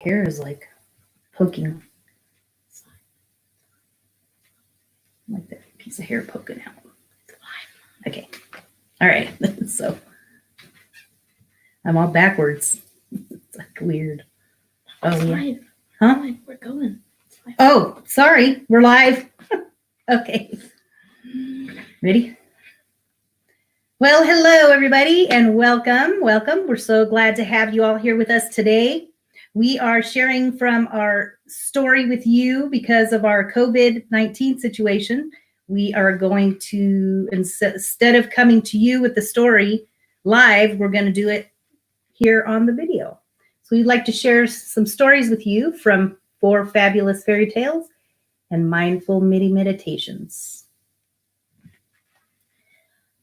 hair is like poking. Like that piece of hair poking out. Okay. All right. So I'm all backwards. It's like weird. Oh, yeah. Live. Huh? Live. We're going. Oh, sorry. We're live. Okay. Ready? Well, hello, everybody, and welcome. Welcome. We're so glad to have you all here with us today. We are sharing from our story with you because of our COVID-19 situation. We are going to, instead of coming to you with the story live, we're going to do it here on the video. So we'd like to share some stories with you from 4 Fabulous Fairy Tales and Mindful MIDI Meditations.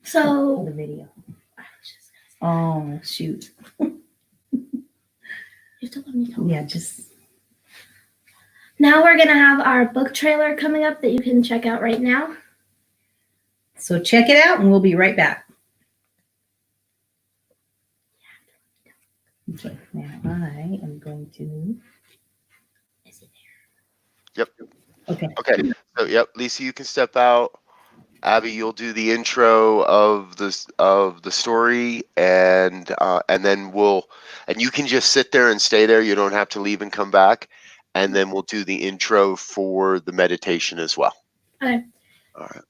So The video. Oh, shoot. You still let me talk. Yeah, just. Now we're gonna have our book trailer coming up that you can check out right now. So check it out and we'll be right back. Okay, now I am going to. Is it there? Yep. Okay. Okay. So yep, Lisa, you can step out. Abby, you'll do the intro of the story, and then you can just sit there and stay there. You don't have to leave and come back, and then we'll do the intro for the meditation as well. Okay. All right.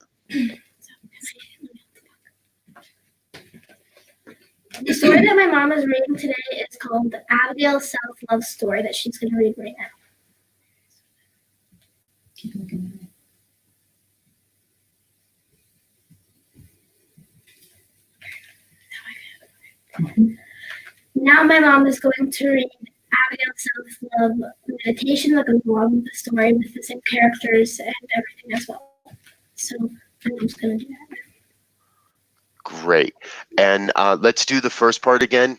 The story that my mom is reading today is called Abigail's Self-Love Story that she's going to read right now. Keep looking at it. Now my mom is going to read Abigail's Self-Love Meditation that goes along with the story with the same characters and everything as well. So my mom's going to do that. Great. And let's do the first part again.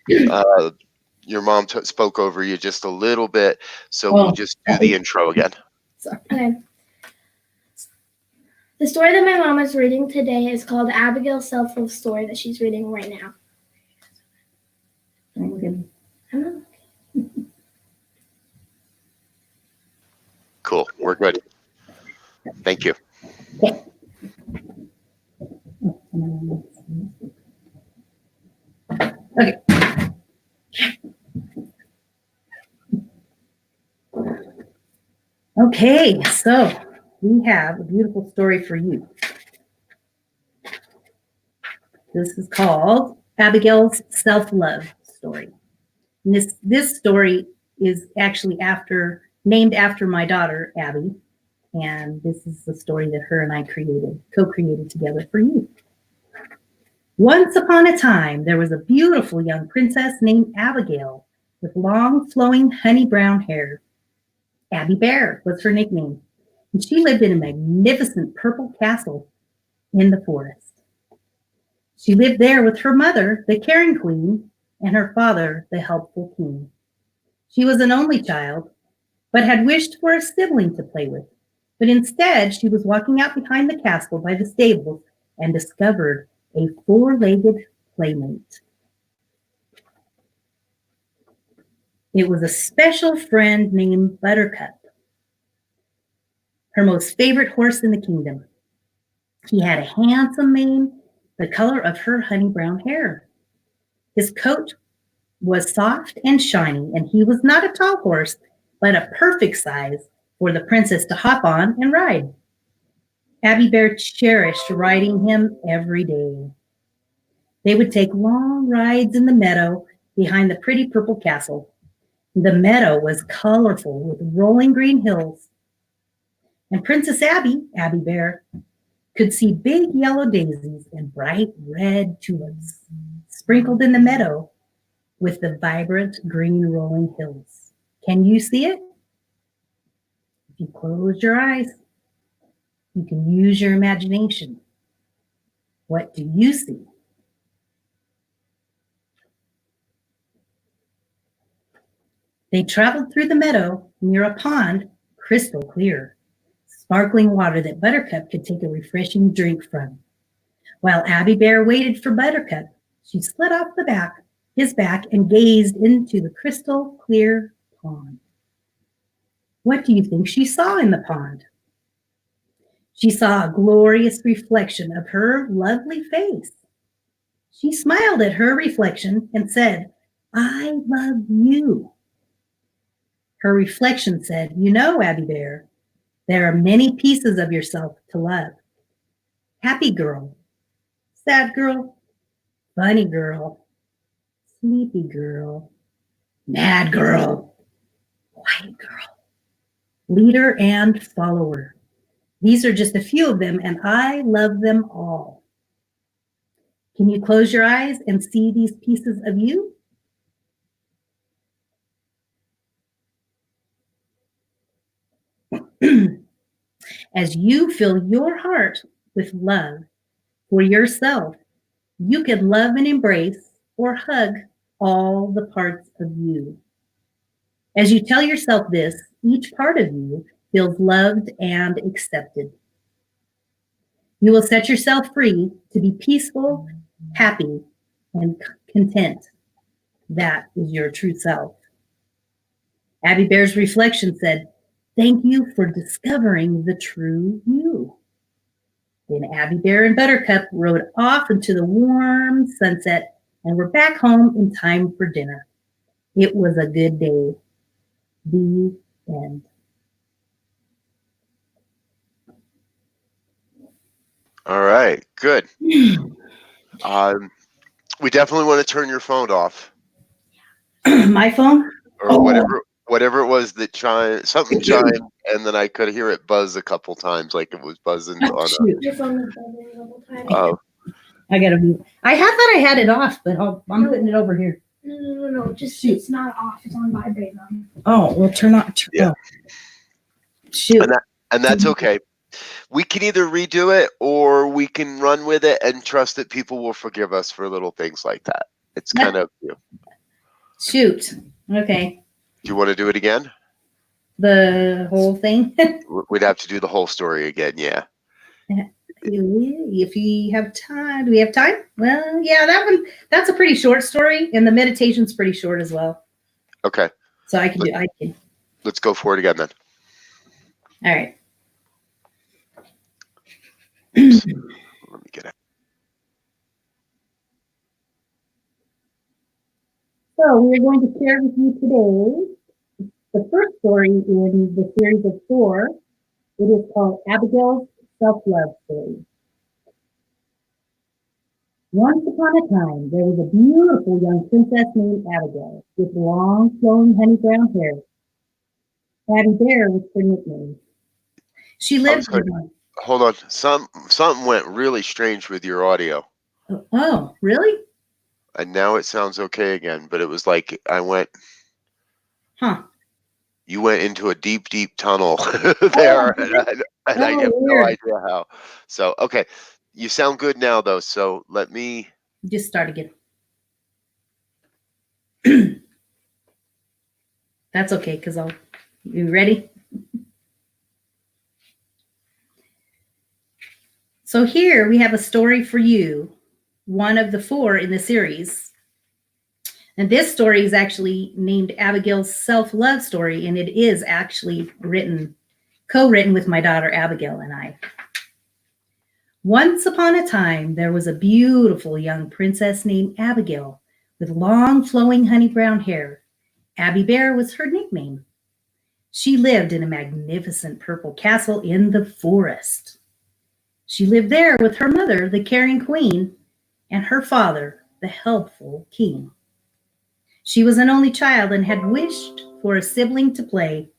Your mom spoke over you just a little bit, so we'll just do the intro again. Sorry. Okay. The story that my mom is reading today is called Abigail's Self-Love Story that she's reading right now. Cool. We're good. Thank you. Okay. Okay. Okay, so we have a beautiful story for you. This is called Abigail's Self-Love Story. And this story is actually named after my daughter, Abby. And this is the story that her and I co-created together for you. Once upon a time, there was a beautiful young princess named Abigail with long, flowing, honey brown hair. Abby Bear was her nickname, and she lived in a magnificent purple castle in the forest. She lived there with her mother, the caring queen, and her father, the helpful king. She was an only child, but had wished for a sibling to play with. But instead, she was walking out behind the castle by the stables and discovered a 4-legged playmate. It was a special friend named Buttercup, her most favorite horse in the kingdom. He had a handsome mane, the color of her honey brown hair. His coat was soft and shiny, and he was not a tall horse, but a perfect size for the princess to hop on and ride. Abby Bear cherished riding him every day. They would take long rides in the meadow behind the pretty purple castle. The meadow was colorful with rolling green hills. And Princess Abby Bear, could see big yellow daisies and bright red tulips sprinkled in the meadow with the vibrant green rolling hills. Can you see it? If you close your eyes, you can use your imagination. What do you see? They traveled through the meadow near a pond, crystal clear, sparkling water that Buttercup could take a refreshing drink from. While Abby Bear waited for Buttercup, she slid off his back and gazed into the crystal clear pond. What do you think she saw in the pond? She saw a glorious reflection of her lovely face. She smiled at her reflection and said, "I love you." Her reflection said, "You know, Abby Bear, there are many pieces of yourself to love. Happy girl, sad girl, funny girl, sleepy girl, mad girl, quiet girl, leader and follower. These are just a few of them, and I love them all. Can you close your eyes and see these pieces of you?" As you fill your heart with love for yourself, you can love and embrace or hug all the parts of you. As you tell yourself this, each part of you feels loved and accepted. You will set yourself free to be peaceful, happy, and content. That is your true self. Abby Bear's reflection said, "Thank you for discovering the true you." Then Abby Bear and Buttercup rode off into the warm sunset and were back home in time for dinner. It was a good day. The end. All right, good. We definitely want to turn your phone off, My phone? or Oh. whatever it was that something chimed, and then I could hear it buzz a couple times, like it was buzzing on Shoot. Your phone was buzzing a couple times. a. I gotta move. I thought I had it off, but I'm putting it over here. No. Just Shoot. it's not off. It's on vibrate now. Oh, well, turn on. Yeah. Oh. Shoot. And that's okay. We can either redo it or we can run with it and trust that people will forgive us for little things like that. It's kind of you. Shoot. Okay. Do you want to do it again? The whole thing. We'd have to do the whole story again. Yeah. If we have time. Do we have time? Well, yeah, that's a pretty short story, and the meditation's pretty short as well. Okay. So I can. Let's go for it again then. All right. Let me get it. So we're going to share with you today the first story in the series of 4. It is called Abigail's Self-Love Story. Once upon a time, there was a beautiful young princess named Abigail with long, flowing, honey brown hair. Abby Bear was her nickname. She lived in Hold on. Something went really strange with your audio. Oh, really? And now it sounds okay again, but it was like you went into a deep, deep tunnel there, and I have no idea how. So, okay, you sound good now, though. So let me just start again. That's okay, because you ready? So here we have a story for you, one of the 4 in the series. And this story is actually named Abigail's Self-Love Story, and it is actually co-written with my daughter Abigail and I. Once upon a time, there was a beautiful young princess named Abigail with long, flowing, honey brown hair. Abby Bear was her nickname. She lived in a magnificent purple castle in the forest. She lived there with her mother, the caring queen, and her father, the helpful king. She was an only child and had wished for a sibling to play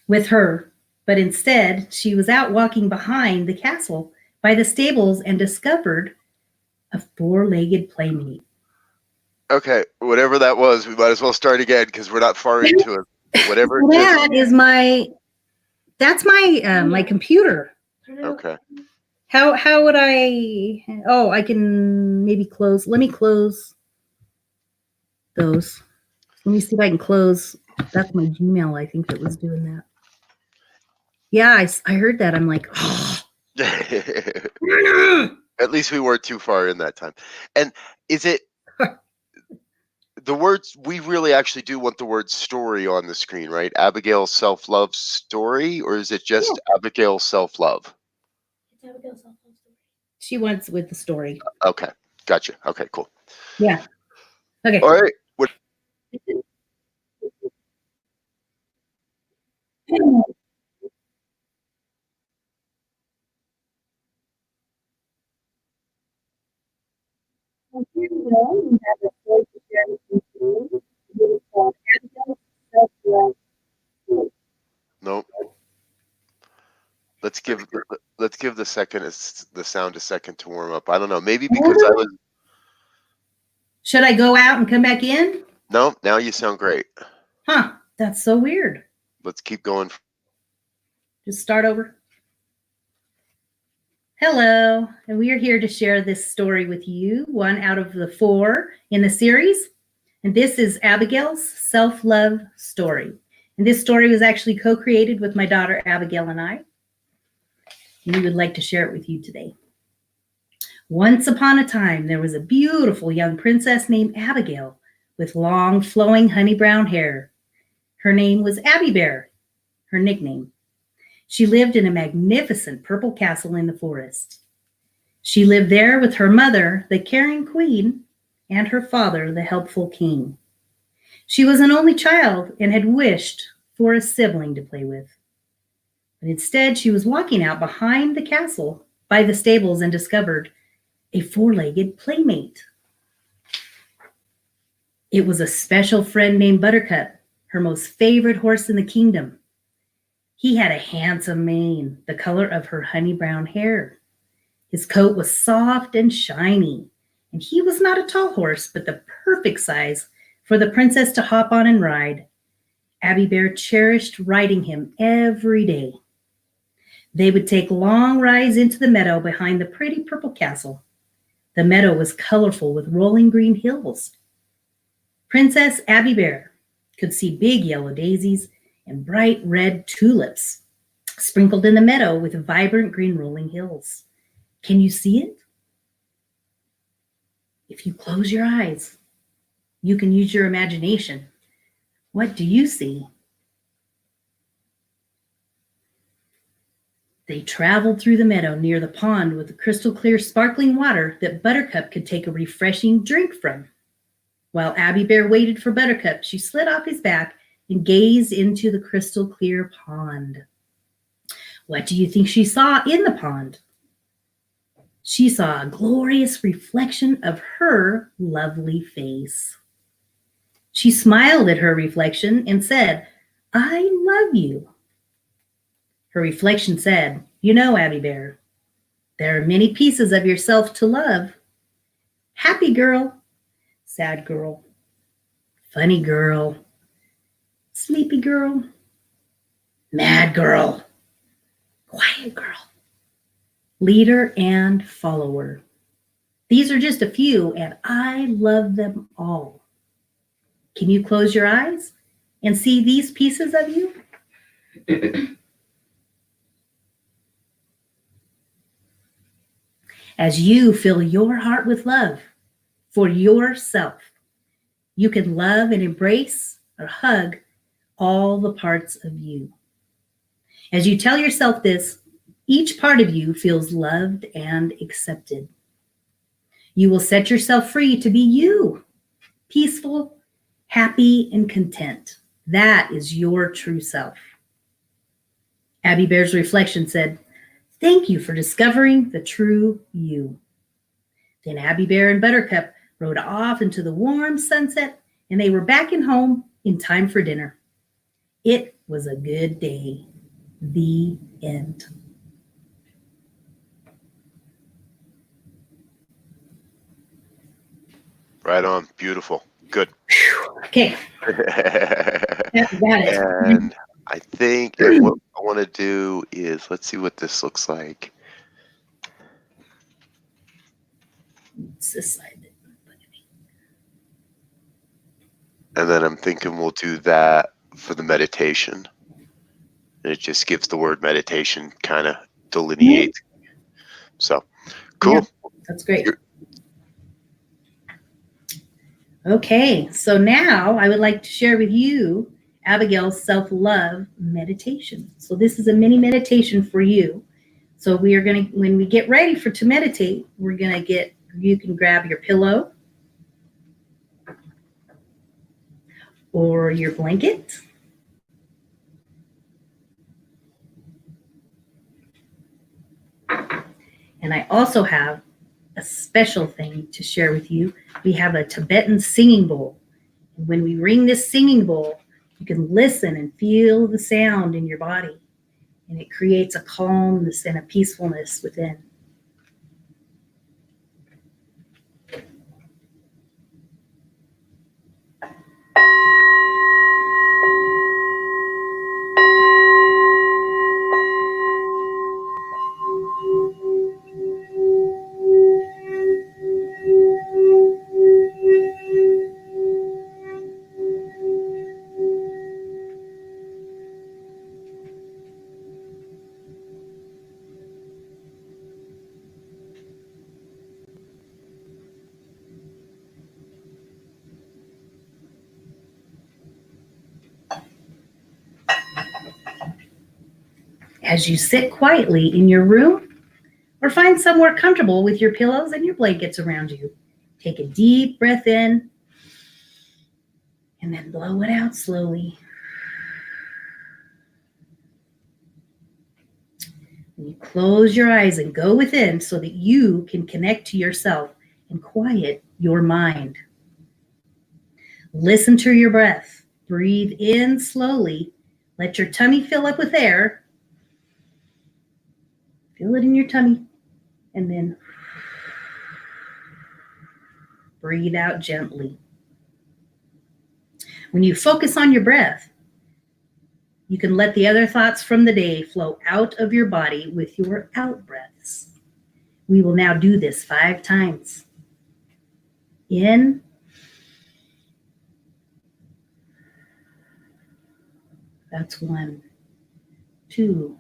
with her, but instead she was out walking behind the castle by the stables and discovered a 4-legged playmate. Okay, whatever that was, we might as well start again because we're not far into it. Whatever. That's my computer. Okay. How would I? Oh, I can maybe close. Let me close those. Let me see if I can close. That's my Gmail. I think that was doing that. Yeah, I heard that. I'm like, oh. At least we weren't too far in that time. And is it the words, we really actually do want the word story on the screen, right? Abigail's self-love story, or is it just Abigail's self-love? It's Abigail's self-love story. She wants with the story. Okay, gotcha. Okay, cool. Yeah. Okay. All right. What, Here we go. We have a story to share with you. It is called Abigail's Self-Love Story. no. Let's give the sound a second to warm up. I don't know. Maybe because I was. Should I go out and come back in? No, now you sound great. Huh. That's so weird. Let's keep going. Just start over. Hello, and we are here to share this story with you, one out of the 4 in the series. And this is Abigail's Self-Love Story. And this story was actually co-created with my daughter Abigail and I. And we would like to share it with you today. Once upon a time, there was a beautiful young princess named Abigail with long, flowing, honey brown hair. Her name was Abby Bear, her nickname. She lived in a magnificent purple castle in the forest. She lived there with her mother, the caring queen, and her father, the helpful king. She was an only child and had wished for a sibling to play with. But instead, she was walking out behind the castle by the stables and discovered a 4-legged playmate. It was a special friend named Buttercup, her most favorite horse in the kingdom. He had a handsome mane, the color of her honey brown hair. His coat was soft and shiny, and he was not a tall horse, but the perfect size for the princess to hop on and ride. Abby Bear cherished riding him every day. They would take long rides into the meadow behind the pretty purple castle. The meadow was colorful with rolling green hills. Princess Abby Bear could see big yellow daisies and bright red tulips sprinkled in the meadow with vibrant green rolling hills. Can you see it? If you close your eyes, you can use your imagination. What do you see? They traveled through the meadow near the pond with the crystal clear sparkling water that Buttercup could take a refreshing drink from. While Abby Bear waited for Buttercup, she slid off his back and gazed into the crystal clear pond. What do you think she saw in the pond? She saw a glorious reflection of her lovely face. She smiled at her reflection and said, "I love you." Her reflection said, "You know, Abby Bear, there are many pieces of yourself to love. Happy girl, sad girl, funny girl, sleepy girl, mad girl, quiet girl, leader and follower. These are just a few, and I love them all. Can you close your eyes and see these pieces of you?" As you fill your heart with love for yourself, you can love and embrace or hug all the parts of you. As you tell yourself this, each part of you feels loved and accepted. You will set yourself free to be you, peaceful, happy, and content. That is your true self. Abby Bear's reflection said, "Thank you for discovering the true you." Then Abby Bear and Buttercup rode off into the warm sunset, and they were back in home in time for dinner. It was a good day. The end. Right on. Beautiful. Good. Okay, got it. And I think what I want to do is, let's see what this looks like. It's this side. And then I'm thinking we'll do that for the meditation. And it just gives the word meditation kind of delineates. So, cool. Yeah, that's great. Okay, so now I would like to share with you Abigail's self-love meditation. So this is a mini meditation for you. So we are going to, when we get ready to meditate, we're going to you can grab your pillow or your blanket. And I also have a special thing to share with you. We have a Tibetan singing bowl. And when we ring this singing bowl, you can listen and feel the sound in your body. And it creates a calmness and a peacefulness within. As you sit quietly in your room or find somewhere comfortable with your pillows and your blankets around you, take a deep breath in and then blow it out slowly. And you close your eyes and go within so that you can connect to yourself and quiet your mind. Listen to your breath. Breathe in slowly. Let your tummy fill up with air. Feel it in your tummy. And then breathe out gently. When you focus on your breath, you can let the other thoughts from the day flow out of your body with your out breaths. We will now do this 5 times. In. That's 1, 2,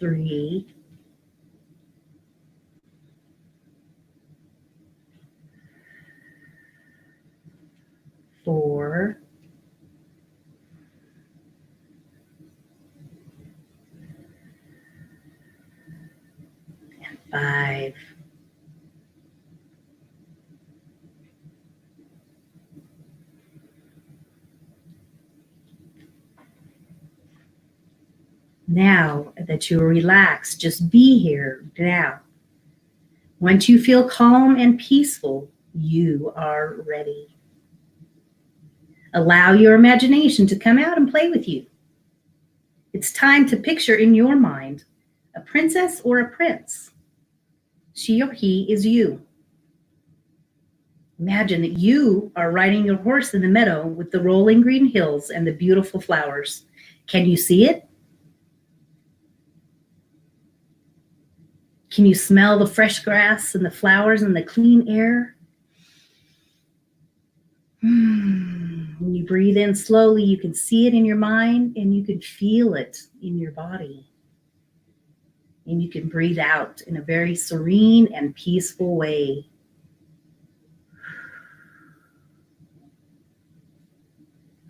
3, 4, 5. Now that you are relaxed, just be here now. Once you feel calm and peaceful, you are ready. Allow your imagination to come out and play with you. It's time to picture in your mind a princess or a prince. She or he is you. Imagine that you are riding your horse in the meadow with the rolling green hills and the beautiful flowers. Can you see it? Can you smell the fresh grass and the flowers and the clean air? When you breathe in slowly, you can see it in your mind and you can feel it in your body. And you can breathe out in a very serene and peaceful way.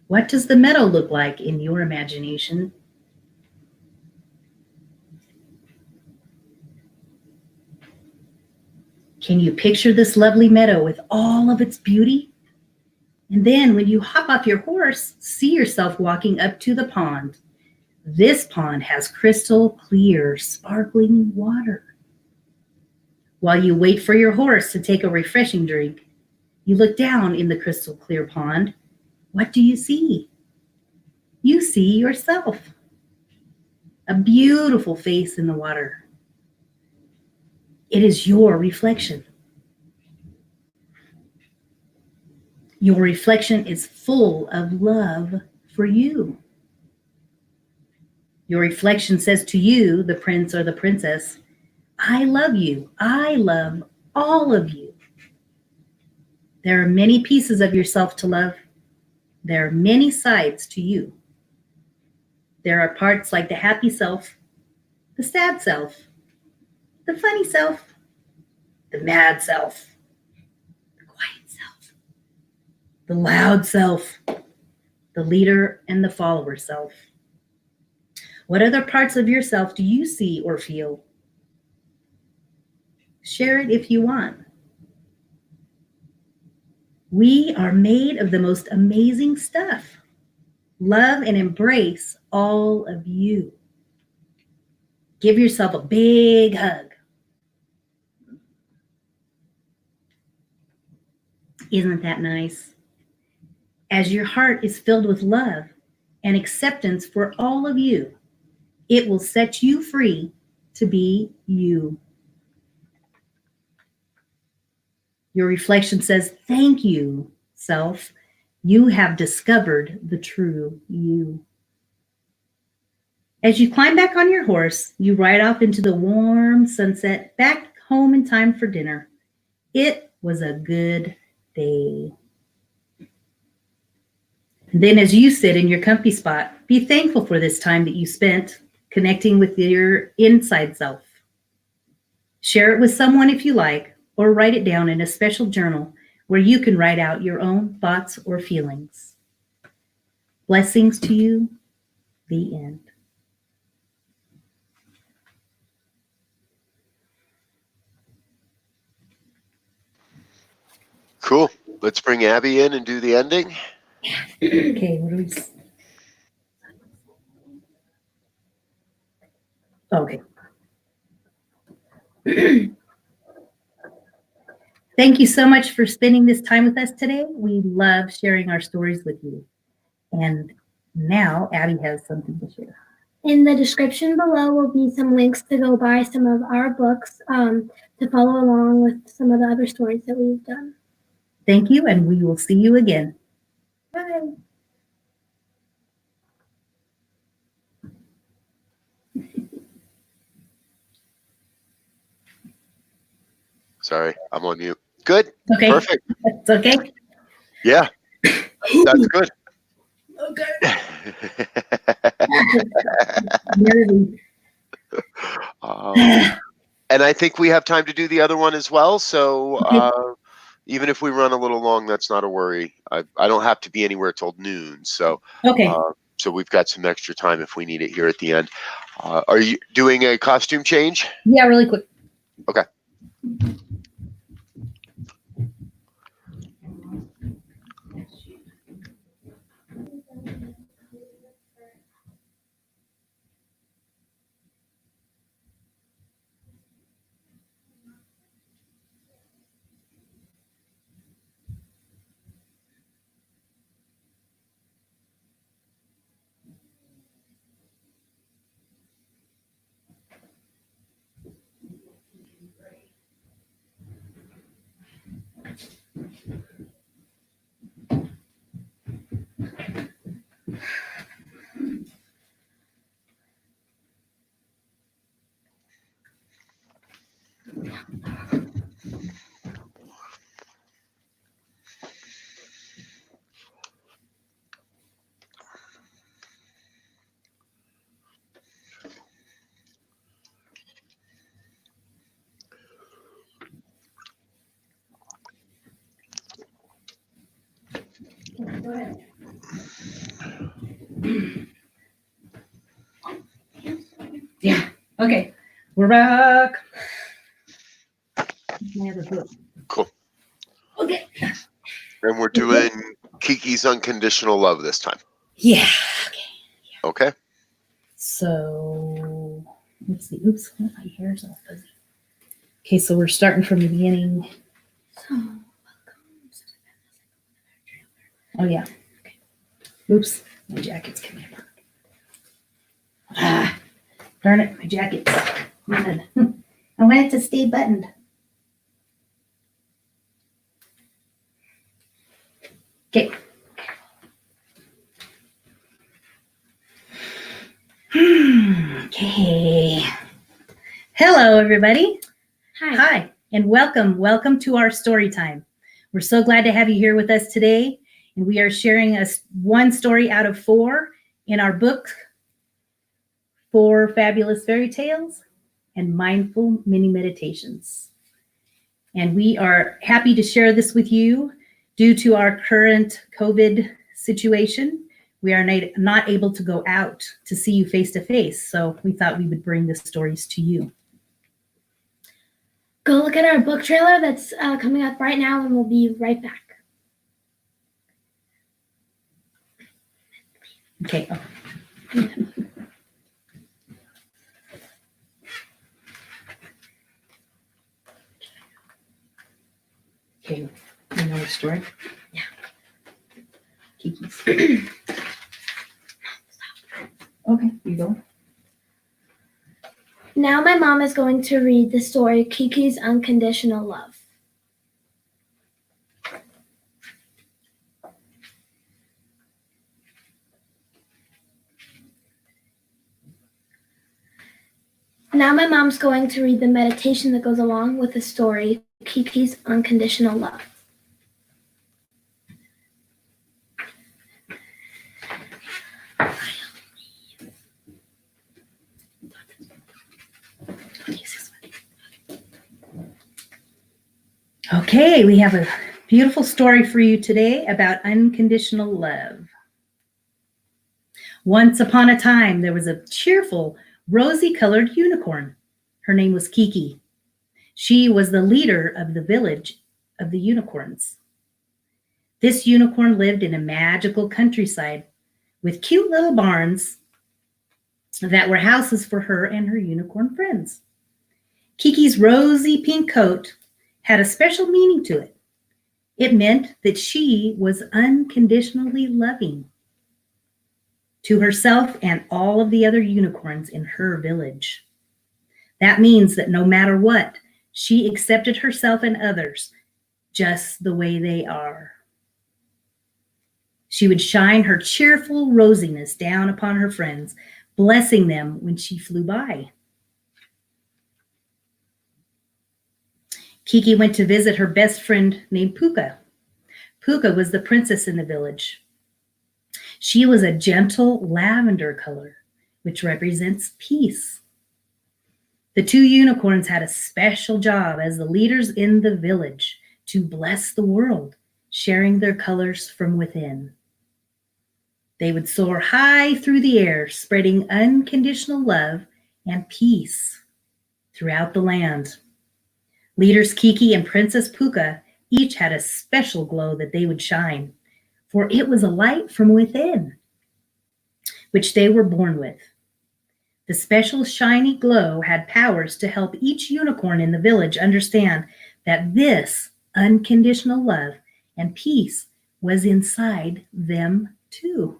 What does the meadow look like in your imagination? Can you picture this lovely meadow with all of its beauty? And then when you hop off your horse, see yourself walking up to the pond. This pond has crystal clear, sparkling water. While you wait for your horse to take a refreshing drink, you look down in the crystal clear pond. What do you see? You see yourself. A beautiful face in the water. It is your reflection. Your reflection is full of love for you. Your reflection says to you, the prince or the princess, I love you. I love all of you. There are many pieces of yourself to love. There are many sides to you. There are parts like the happy self, the sad self, the funny self, the mad self, the quiet self, the loud self, the leader and the follower self. What other parts of yourself do you see or feel? Share it if you want. We are made of the most amazing stuff. Love and embrace all of you. Give yourself a big hug. Isn't that nice? As your heart is filled with love and acceptance for all of you, it will set you free to be you. Your reflection says, thank you, self. You have discovered the true you. As you climb back on your horse, you ride off into the warm sunset, back home in time for dinner. It was a good day. Then as you sit in your comfy spot, be thankful for this time that you spent connecting with your inside self. Share it with someone if you like, or write it down in a special journal where you can write out your own thoughts or feelings. Blessings to you, the end. Cool. Let's bring Abby in and do the ending. Okay, what do we? Okay. Thank you so much for spending this time with us today. We love sharing our stories with you. And now Abby has something to share. In the description below will be some links to go buy some of our books to follow along with some of the other stories that we've done. Thank you, and we will see you again. Bye. Sorry, I'm on mute. Good. Okay. Perfect. It's okay. Yeah, that's good. Okay. Nervy. And I think we have time to do the other one as well. So Okay. even if we run a little long, that's not a worry. I don't have to be anywhere till noon. So Okay. so we've got some extra time if we need it here at the end. Are you doing a costume change? Yeah, really quick. Okay. Yeah. Okay. We're back. My other book. Cool. Okay. And we're doing Kiki's Unconditional Love this time. Yeah. Okay. So let's see. Oops, my hair's all fuzzy. Okay, so we're starting from the beginning. Oh yeah. Okay. Oops, my jacket's coming apart. Ah, darn it, my jacket. I want it to stay buttoned. Okay. Okay. Hello, everybody. Hi. Hi, and welcome to our story time. We're so glad to have you here with us today, and we are sharing one story out of 4 in our book, 4 Fabulous Fairy Tales. and mindful mini meditations. And we are happy to share this with you. Due to our current COVID situation, we are not able to go out to see you face to face. So we thought we would bring the stories to you. Go look at our book trailer that's coming up right now, and we'll be right back. Okay. Okay, you know the story? Yeah. Kiki's. Okay, you go. Now my mom is going to read the story Kiki's Unconditional Love. Now my mom's going to read the meditation that goes along with the story Kiki's Unconditional Love. Okay, we have a beautiful story for you today about unconditional love. Once upon a time, there was a cheerful, rosy-colored unicorn. Her name was Kiki. She was the leader of the village of the unicorns. This unicorn lived in a magical countryside with cute little barns that were houses for her and her unicorn friends. Kiki's rosy pink coat had a special meaning to it. It meant that she was unconditionally loving to herself and all of the other unicorns in her village. That means that no matter what, she accepted herself and others just the way they are. She would shine her cheerful rosiness down upon her friends, blessing them when she flew by. Kiki went to visit her best friend named Puka. Puka was the princess in the village. She was a gentle lavender color, which represents peace. The two unicorns had a special job as the leaders in the village to bless the world, sharing their colors from within. They would soar high through the air, spreading unconditional love and peace throughout the land. Leaders Kiki and Princess Puka each had a special glow that they would shine, for it was a light from within, which they were born with. The special shiny glow had powers to help each unicorn in the village understand that this unconditional love and peace was inside them too.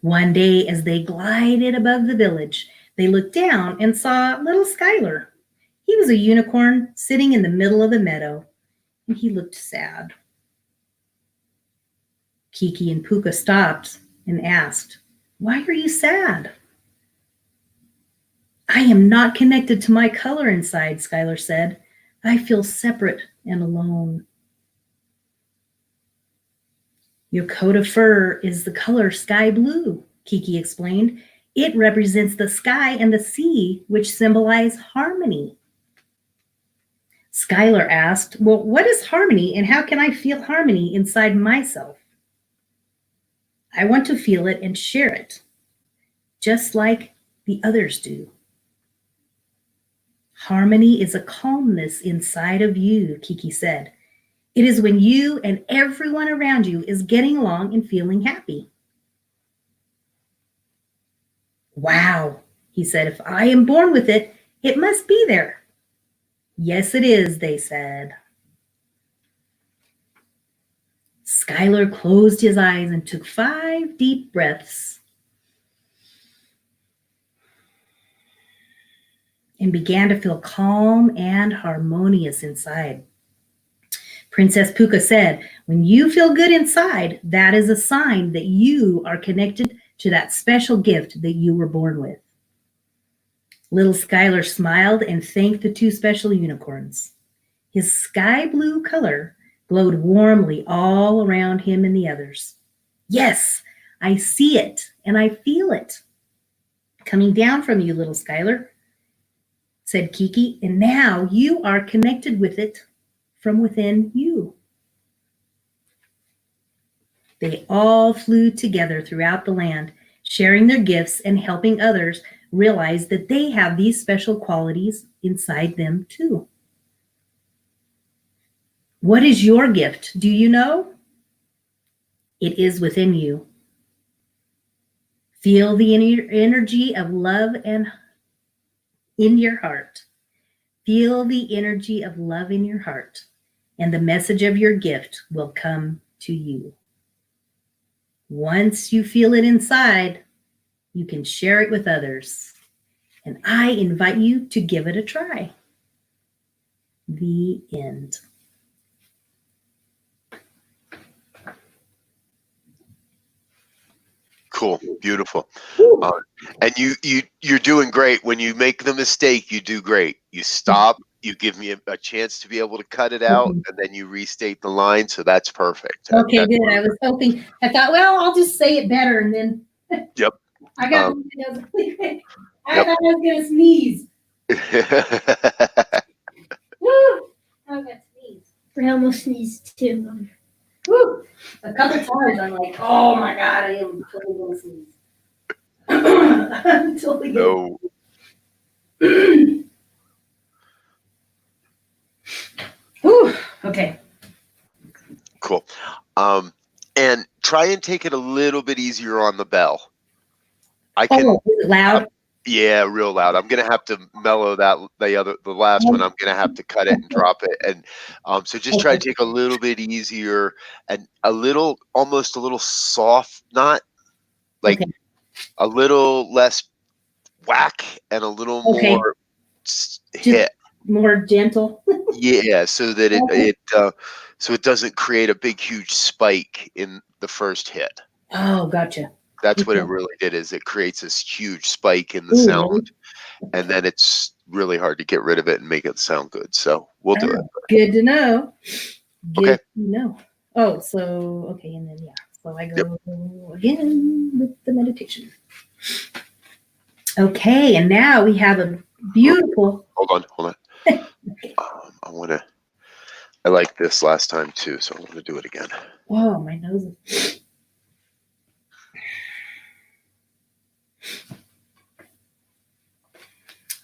One day, as they glided above the village, they looked down and saw little Skylar. He was a unicorn sitting in the middle of the meadow, and he looked sad. Kiki and Puka stopped and asked, "Why are you sad?" "I am not connected to my color inside," Skylar said. "I feel separate and alone." "Your coat of fur is the color sky blue," Kiki explained. "It represents the sky and the sea, which symbolize harmony." Skylar asked, "Well, what is harmony and how can I feel harmony inside myself?" "I want to feel it and share it, just like the others do." "Harmony is a calmness inside of you," Kiki said. "It is when you and everyone around you is getting along and feeling happy." "Wow," he said, "if I am born with it, it must be there." "Yes, it is," they said. Skylar closed his eyes and took 5 deep breaths and began to feel calm and harmonious inside. Princess Puka said, "When you feel good inside, that is a sign that you are connected to that special gift that you were born with." Little Skylar smiled and thanked the 2 special unicorns. His sky blue color glowed warmly all around him and the others. "Yes, I see it and I feel it. coming down from you, little Skylar, said Kiki, and now you are connected with it from within you. They all flew together throughout the land, sharing their gifts and helping others realize that they have these special qualities inside them too. What is your gift? Do you know? It is within you. Feel the energy of love and in your heart. Feel the energy of love in your heart, and the message of your gift will come to you. Once you feel it inside, you can share it with others. And I invite you to give it a try. The end. Cool, beautiful. And you're doing great. When you make the mistake, you do great. You stop, you give me a chance to be able to cut it out, and then you restate the line. So that's perfect. Okay, That's good. I was hoping, I thought, well, I'll just say it better and then. Yep. I got I thought I was going to sneeze. Woo! I was going to sneeze. I almost sneezed too. Woo! A couple times I'm like, oh my God, I am totally going to sneeze. I'm totally No. Whew. Okay. Cool. And try and take it a little bit easier on the bell. I can. Oh, is it loud? Yeah, real loud. I'm gonna have to mellow that the last one. I'm gonna have to cut it and drop it, and so just try to take a little bit easier and almost a little soft, not like a little less whack and a little more hit. More gentle. Yeah, so that it doesn't create a big huge spike in the first hit. Oh, gotcha. That's what it really did, is it creates this huge spike in the sound, and then it's really hard to get rid of it and make it sound good. So we'll do it. Good to know. Good Okay. to know. Oh, so, okay, and then, yeah. So I go again with the meditation. Okay, and now we have a beautiful. Hold on. I liked this last time too, so I want to do it again. Oh, my nose is.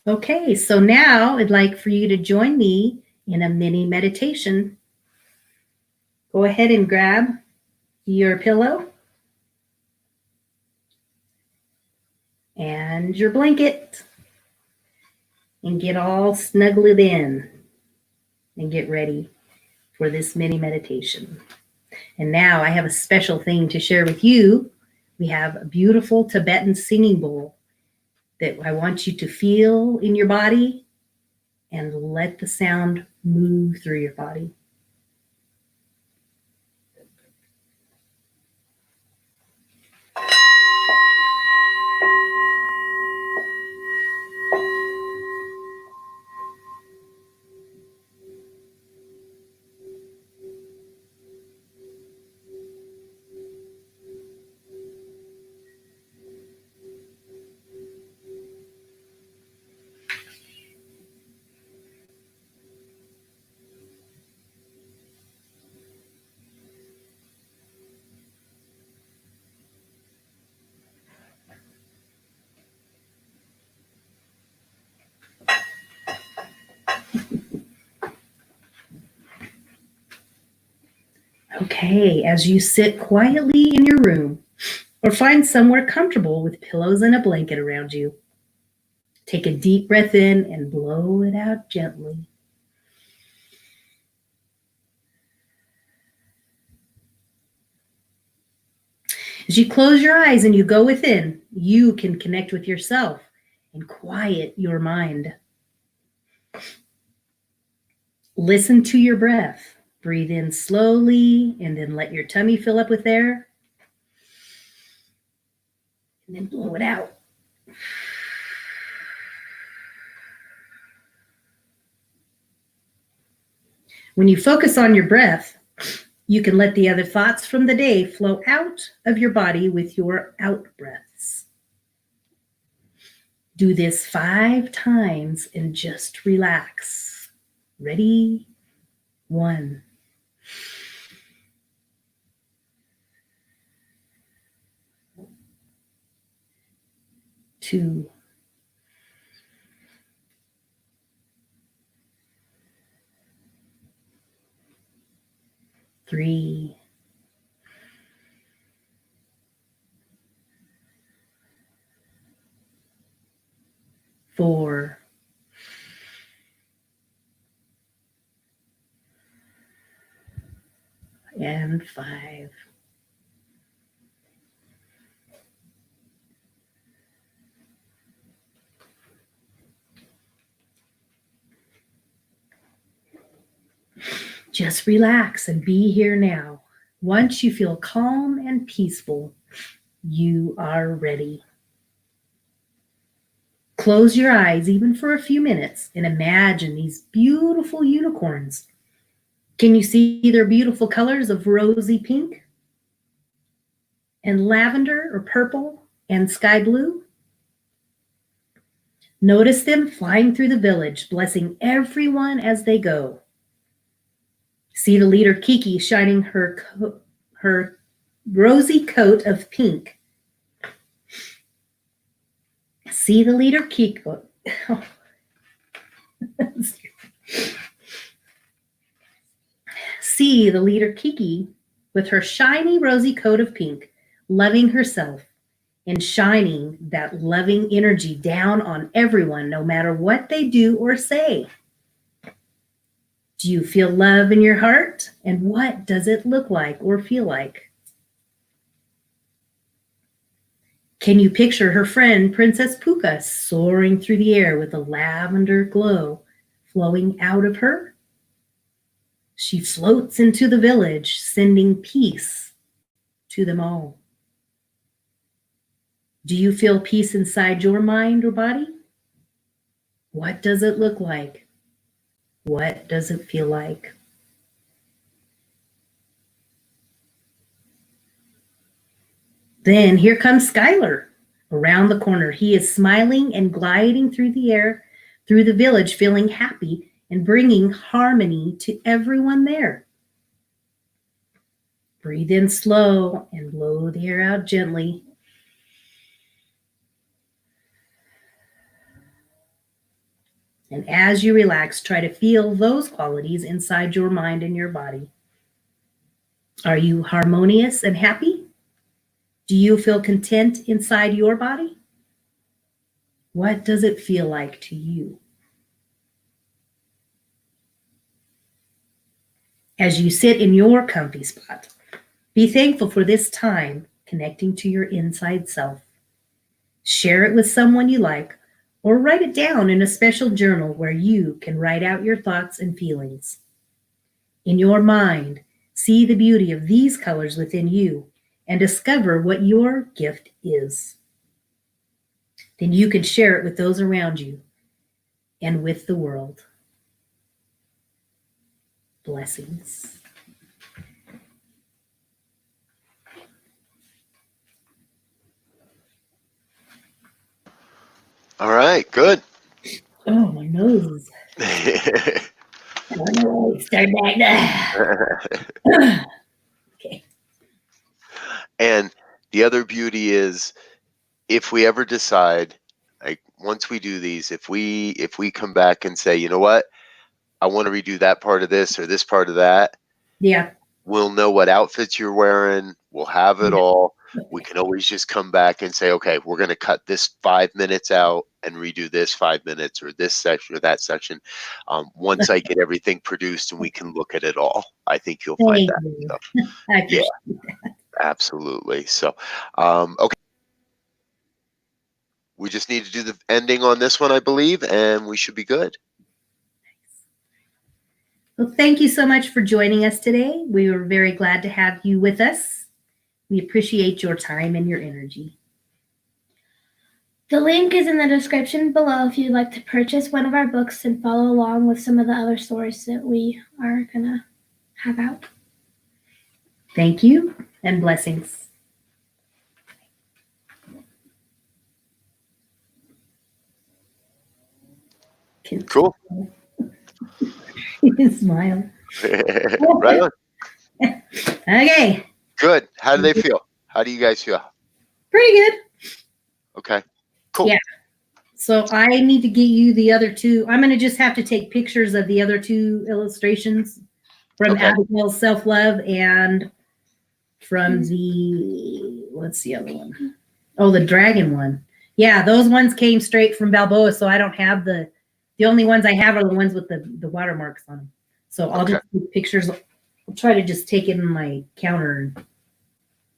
Okay, so now I'd like for you to join me in a mini meditation. Go ahead and grab your pillow and your blanket and get all snuggled in and get ready for this mini meditation. And now I have a special thing to share with you. We have a beautiful Tibetan singing bowl that I want you to feel in your body and let the sound move through your body. Okay, as you sit quietly in your room or find somewhere comfortable with pillows and a blanket around you, take a deep breath in and blow it out gently. As you close your eyes and you go within, you can connect with yourself and quiet your mind. Listen to your breath. Breathe in slowly and then let your tummy fill up with air. And then blow it out. When you focus on your breath, you can let the other thoughts from the day flow out of your body with your out breaths. Do this 5 times and just relax. Ready? 1. 2. 3. 4. And 5. Just relax and be here now. Once you feel calm and peaceful, you are ready. Close your eyes even for a few minutes and imagine these beautiful unicorns. Can you see their beautiful colors of rosy pink and lavender or purple and sky blue? Notice them flying through the village, blessing everyone as they go. See the leader Kiki shining her rosy coat of pink. See the leader Kiki. See the leader Kiki with her shiny rosy coat of pink, loving herself and shining that loving energy down on everyone, no matter what they do or say. Do you feel love in your heart? And what does it look like or feel like? Can you picture her friend, Princess Puka, soaring through the air with a lavender glow flowing out of her? She floats into the village, sending peace to them all. Do you feel peace inside your mind or body? What does it look like? What does it feel like? Then here comes Skylar around the corner. He is smiling and gliding through the air, through the village, feeling happy and bringing harmony to everyone there. Breathe in slow and blow the air out gently. And as you relax, try to feel those qualities inside your mind and your body. Are you harmonious and happy? Do you feel content inside your body? What does it feel like to you? As you sit in your comfy spot, be thankful for this time connecting to your inside self. Share it with someone you like, or write it down in a special journal where you can write out your thoughts and feelings. In your mind, see the beauty of these colors within you and discover what your gift is. Then you can share it with those around you and with the world. Blessings. All right, good. Oh, my nose. I don't know why we started back there. Okay. And the other beauty is, if we ever decide, like once we do these, if we come back and say, you know what, I want to redo that part of this or this part of that, Yeah. we'll know what outfits you're wearing. We'll have it Yeah. all. We can always just come back and say, okay, we're going to cut this 5 minutes out and redo this 5 minutes or this section or that section. Once I get everything produced and we can look at it all, I think you'll find Thank that. you. So, I appreciate that. absolutely. So, okay. We just need to do the ending on this one, I believe, and we should be good. Well, thank you so much for joining us today. We were very glad to have you with us. We appreciate your time and your energy. The link is in the description below if you'd like to purchase one of our books and follow along with some of the other stories that we are going to have out. Thank you and blessings. Cool. Smile. Right on. Okay, Good. How do they feel? How do you guys feel? pretty good. Okay. Cool. Yeah. So I need to get you the other two. I'm going to just have to take pictures of the other two illustrations from Okay. Abigail's Self-Love and from the, what's the other one? Oh, the dragon one. Yeah, those ones came straight from Balboa, so I don't have the only ones I have are the ones with the watermarks on them. So I'll Okay. just take pictures. I'll try to just take it in my counter and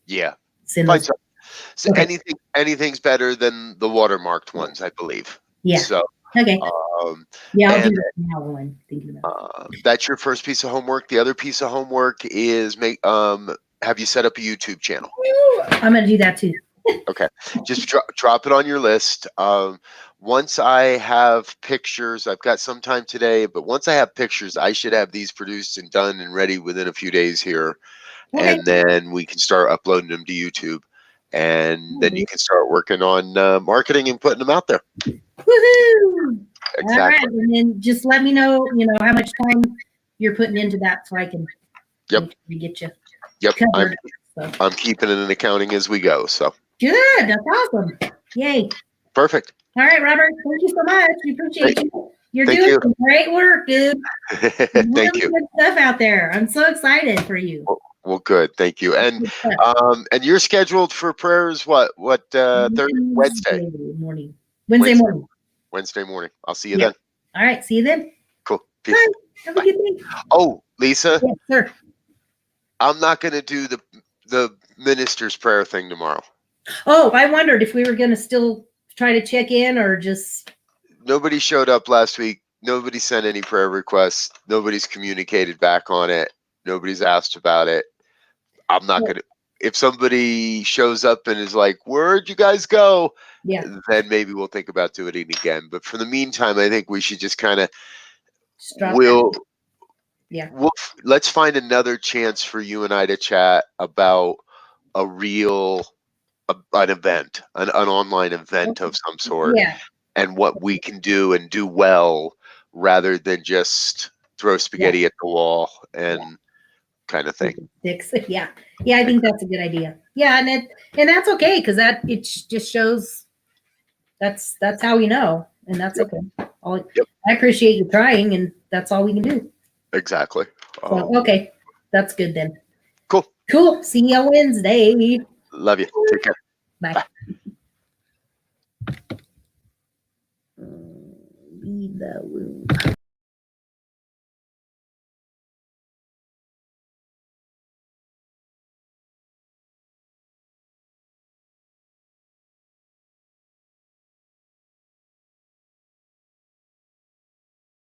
Yeah. send Fine. those. So Okay. anything's better than the watermarked ones, I believe. Yeah. So, Okay. Yeah, I'll and do that now while I'm thinking about it. that's your first piece of homework. The other piece of homework is have you set up a YouTube channel? I'm going to do that too. Okay, just drop it on your list. Once I have pictures, I've got some time today, but once I have pictures, I should have these produced and done and ready within a few days here. Okay. And then we can start uploading them to YouTube. And then you can start working on marketing and putting them out there. Woohoo! Exactly. All right, and then just let me know, how much time you're putting into that, so I can Yep. make sure we get you Yep. covered. So I'm keeping it in accounting as we go. So good, that's awesome. Yay! perfect. All right, Robert, thank you so much. We appreciate you. You're Thank doing you. some great work, dude. Thank Really you. good stuff out there. I'm so excited for you. Well, good. Thank you. And Good stuff. and you're scheduled for prayers what Thursday, Wednesday morning. Wednesday morning. Wednesday morning. I'll see you Yeah. then. All right, see you then. Cool. Peace. Bye. Have a good day. Oh, Lisa, Yes, sir. I'm not going to do the minister's prayer thing tomorrow. Oh, I wondered if we were going to still try to check in or just. Nobody showed up last week. Nobody sent any prayer requests. Nobody's communicated back on it. Nobody's asked about it. I'm not going to. If somebody shows up and is like, "Where'd you guys go?" Yeah. Then maybe we'll think about doing it again. But for the meantime, I think we should just kind of Drop we'll that. Yeah. let's find another chance for you and I to chat about a real an event, an online event of some sort, Yeah. and what we can do and do well, rather than just throw spaghetti at the wall and kind of thing. Six. Yeah. Yeah, I think that's a good idea. Yeah, and that's okay because it just shows that's how we know, and that's okay. I appreciate you trying, and that's all we can do. Exactly. So, okay, that's good then. Cool. Cool. See you Wednesday. Love you. Take care. Bye. Leave the room.